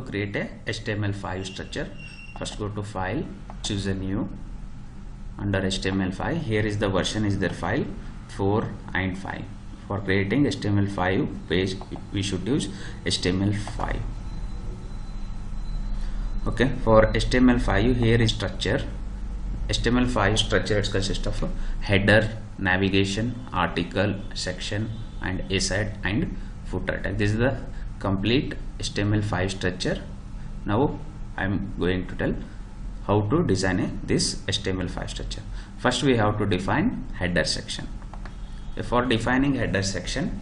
to create a HTML5 structure. First go to file, choose a new, under HTML5 here is the version is their file 4 and 5. For creating HTML5 page we should use HTML5. Okay, for HTML5 here is structure. HTML5 structure it consists of header, navigation, article, section and aside and footer tag. This is the complete HTML5 structure. Now I am going to tell how to design this HTML5 structure. First we have to define header section. For defining header section,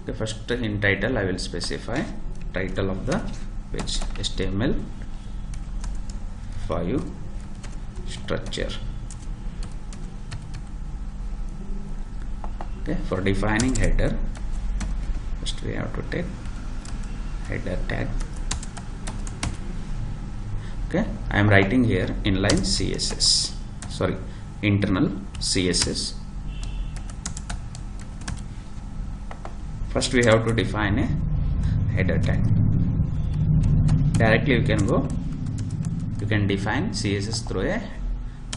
the first in title I will specify title of the page HTML5 structure. Okay, for defining header, first we have to take header tag. Okay, I am writing here inline CSS, sorry, internal CSS. First we have to define a header tag. Directly you can define CSS through a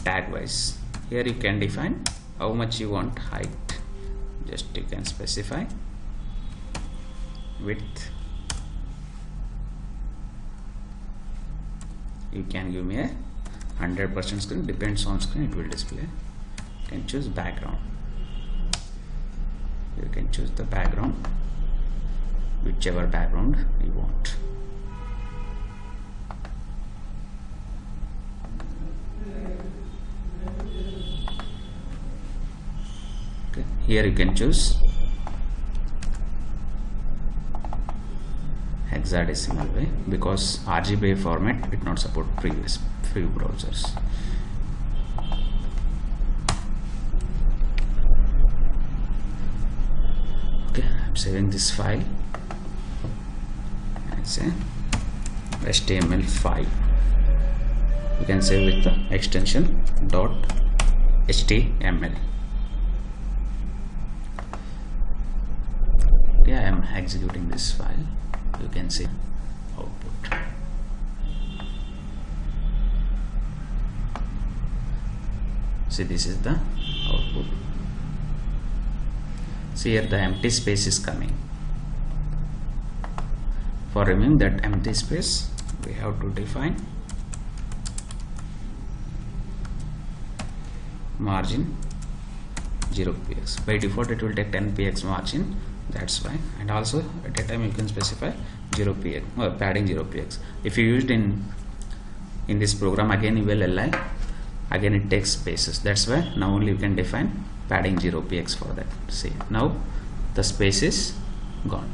tag wise. Here you can define how much you want height, just you can specify width. You can give me a 100% screen, depends on screen it will display. You can choose background. You can choose the background, whichever background you want. Okay, here you can choose hexadecimal way because RGB format it not support previous few browsers. Okay, I'm saving this file and say HTML5. You can save with the extension .html. Okay, I am executing this file. You can see output. See, this is the output. See here the empty space is coming. For removing that empty space we have to define margin 0px. By default it will take 10px margin, that's why, and also at a time you can specify 0px or padding 0px. If you used in this program again you will li, again it takes spaces, that's why now only you can define padding 0px for that. See, now the space is gone.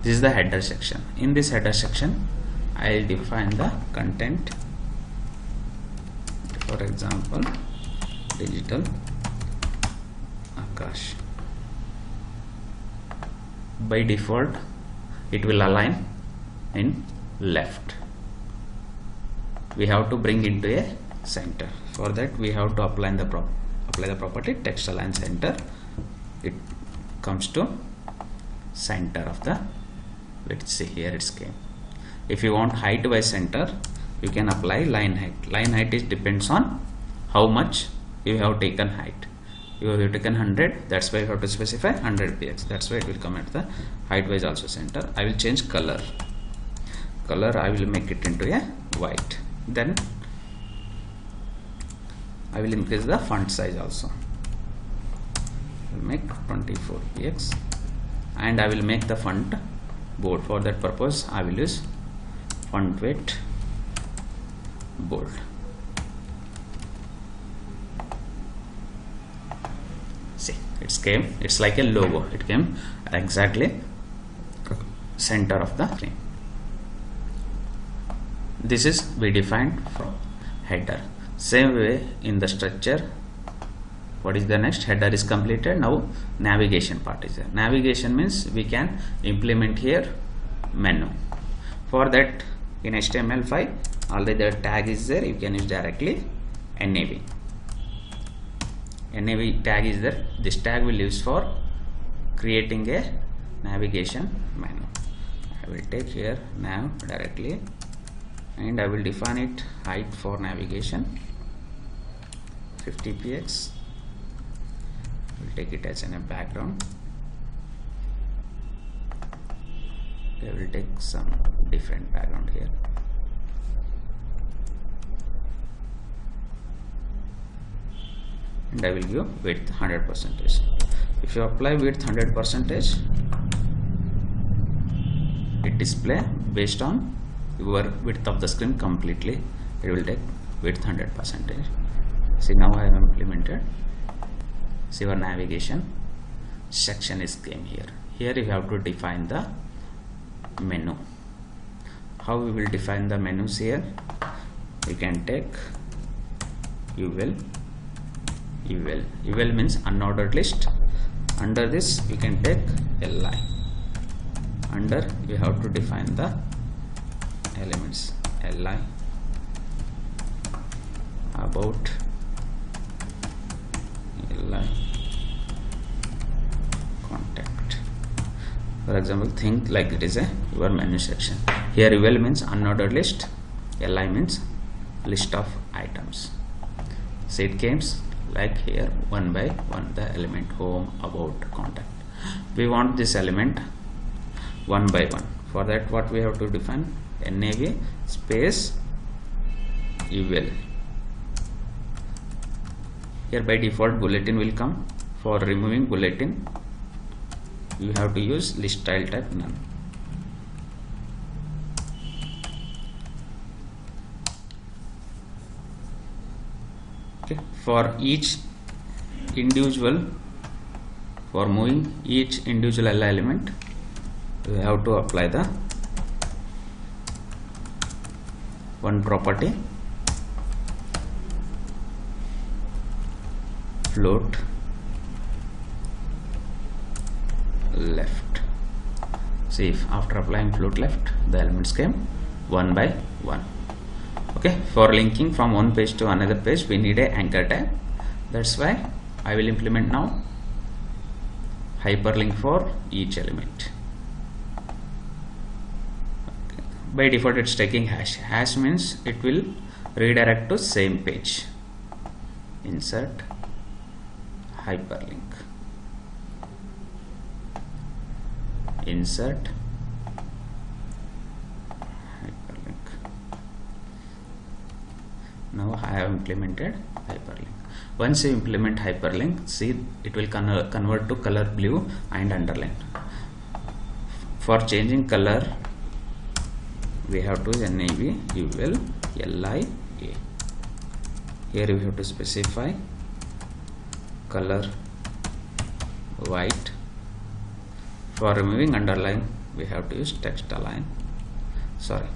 This is the header section. In this header section I will define the content, for example digital Akash. By default it will align in left. We have to bring into a center. For that we have to apply the property text align center. It comes to center of the, let's see here it's came. If you want height by center you can apply line height. Line height is depends on how much you have taken height. You have taken 100, that's why you have to specify 100px, that's why it will come at the height wise also center. I will change color. I will make it into a white. Then I will increase the font size also. I will make 24px and I will make the font bold. For that purpose I will use font weight bold. See, it's like a logo. It came exactly center of the screen. This is we defined from header. Same way in the structure, what is the next? Header is completed. Now navigation part is there. Navigation means we can implement here menu. For that in HTML5 already the tag is there, you can use directly nav. nav tag is there. This tag will use for creating a navigation menu. I will take here nav directly, and I will define it height for navigation 50 px. We'll take it as a background. I will take some different background here. And I will give width 100%. If you apply width 100%, it display based on your width of the screen completely. It will take width 100%. See, now I have implemented. See, your navigation section is came here. Here you have to define the menu. How we will define the menus here? You can take UL. UL means unordered list. Under this you can take LI. Under you have to define the elements LI, about, LI, contact. For example, think like it is a your menu section. Here UL means unordered list, LI means list of items. So it comes like here one by one, the element home, about, contact. We want this element one by one. For that, what we have to define? nav space UL. Here by default bulletin will come. For removing bulletin, you have to use list style type none. Okay. For each individual, for moving each individual LI element, we have to apply the one property float left. See, if after applying float left, the elements came one by one. Okay, for linking from one page to another page, we need a anchor tag. That's why I will implement now hyperlink for each element. Okay. By default, it's taking hash. Hash means it will redirect to same page. Insert hyperlink. Insert hyperlink. Now I have implemented hyperlink. Once you implement hyperlink, see, it will convert to color blue and underline. For changing color, we have to nav ul li a. Here we have to specify color white. For removing underline, we have to use text align. Sorry,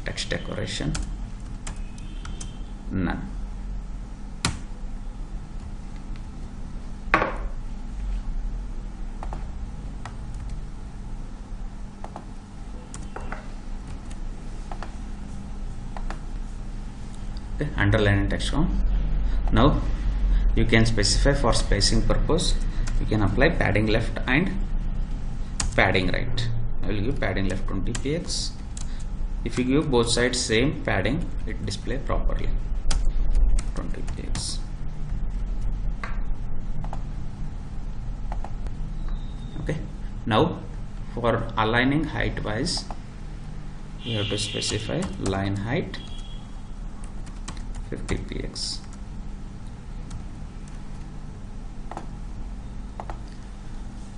text decoration none. Okay, underline and text com. Now you can specify for spacing purpose. You can apply padding left and padding right. I will give padding left 20 px. If you give both sides same padding, it display properly 20 px. Okay. Now for aligning height wise, you have to specify line height 50 px.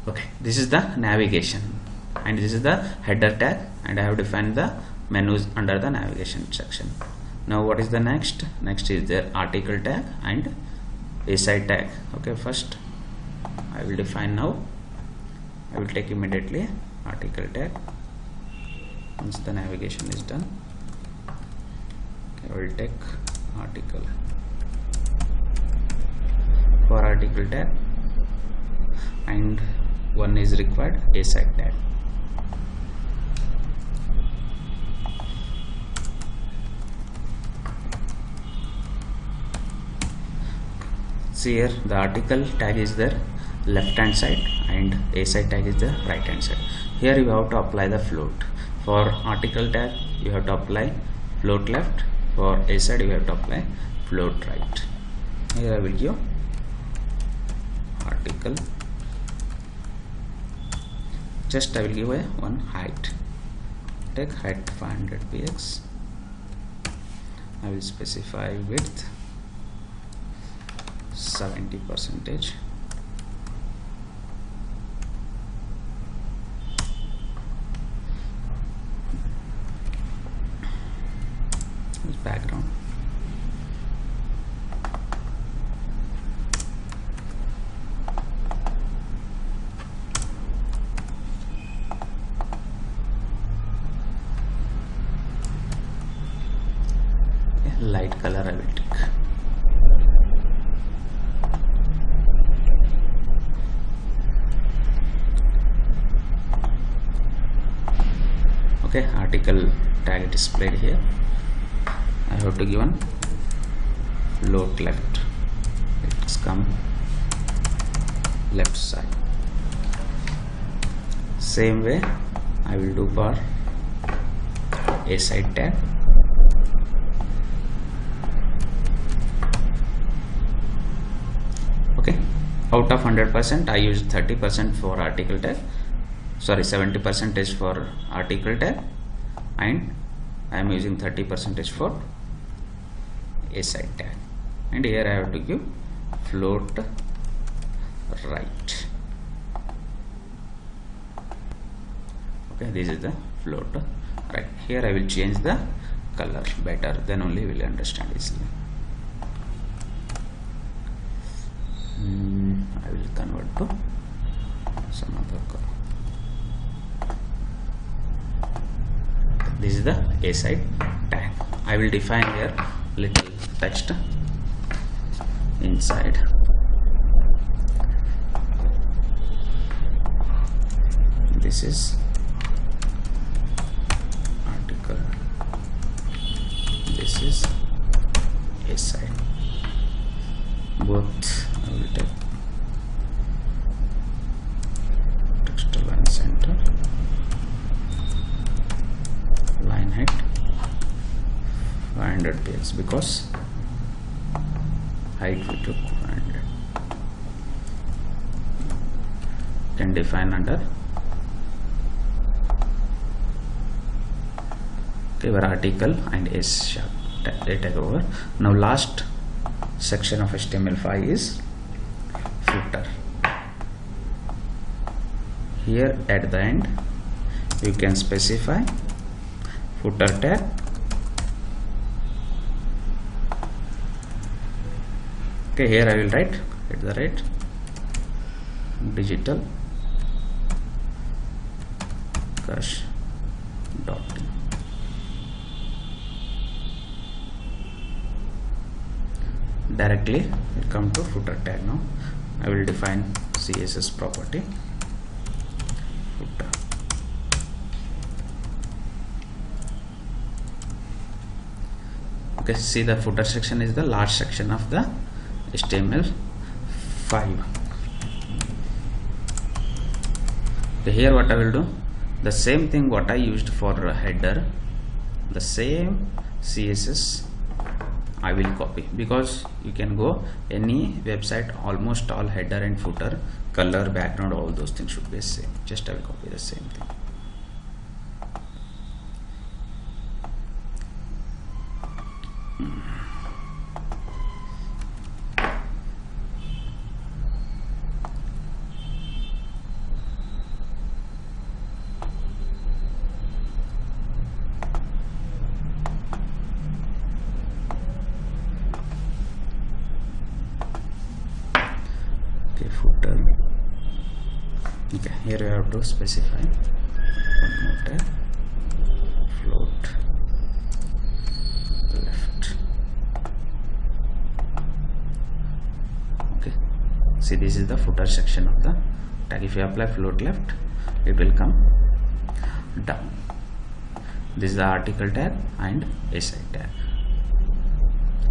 Okay, this is the navigation and this is the header tag, and I have defined the menus under the navigation section. Now what is the next? Next is the article tag and aside tag. Okay, first I will define now. I will take immediately article tag. Once the navigation is done, I will take article. For article tag, and one is required aside tag. See here, the article tag is there left hand side and aside tag is the right hand side. here you have to apply the float. For article tag you have to apply float left, for a side you have to apply float right. Here I will give article, just I will give a one height, take height 500 px. I will specify width 70%. Background, light color I will take. Okay, article tag displayed here. I have to give one float left, it's come left side. Same way I will do for a side tag. Okay, out of 100% I used 30% for article tag, sorry 70% is for article tag, and I am using 30% for a side tag, and here I have to give float right. Okay, this is the float right. Here I will change the color better, then only we will understand easily. I will convert to some other color. This is the a side tag. I will define here little text inside. This is article, this is a side. Both I will take text line center, line height 500 px, because height we took 500. Can define under our article and a sharp tag over. Now last section of HTML5 is footer. Here at the end you can specify footer tag, okay. Here I will write at the rate digital cache dot directly will come to footer tag. Now I will define CSS property footer. Okay, see the footer section is the last section of the HTML5. Okay, here what I will do, the same thing what I used for header, the same CSS I will copy, because you can go any website, almost all header and footer, color, background, all those things should be the same. Just I will copy the same thing. Footer. Okay, here you have to specify one more tag, float left. Okay, see this is the footer section of the tag. If you apply float left, it will come down. This is the article tag and a side tag.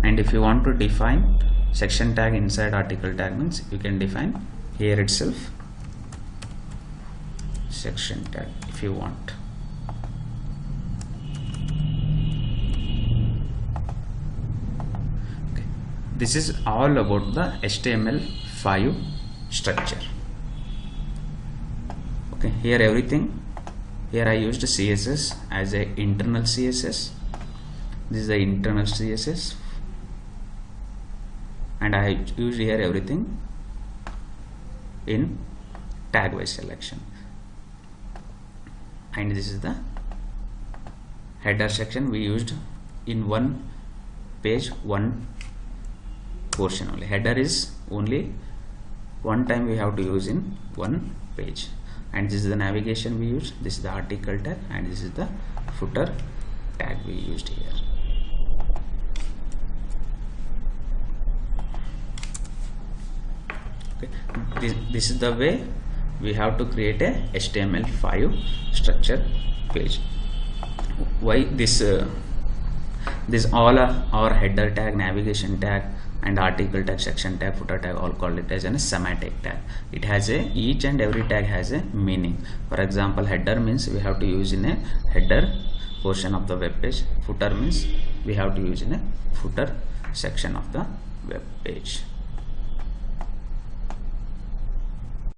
And if you want to define section tag inside article tag, means you can define here itself section tag if you want. Okay. This is all about the HTML5 structure. Okay, here everything. Here I used CSS as a internal CSS. This is the internal CSS, and I used here everything in tag wise selection. And this is the header section. We used in one page, one portion only. Header is only one time we have to use in one page. And this is the navigation we use. This is the article tag, and this is the footer tag we used here. Okay. This is the way we have to create a HTML5 structure page. Why this all our header tag, navigation tag, and article tag, section tag, footer tag, all called it as a semantic tag. It has each and every tag has a meaning. For example, header means we have to use in a header portion of the web page. Footer means we have to use in a footer section of the web page.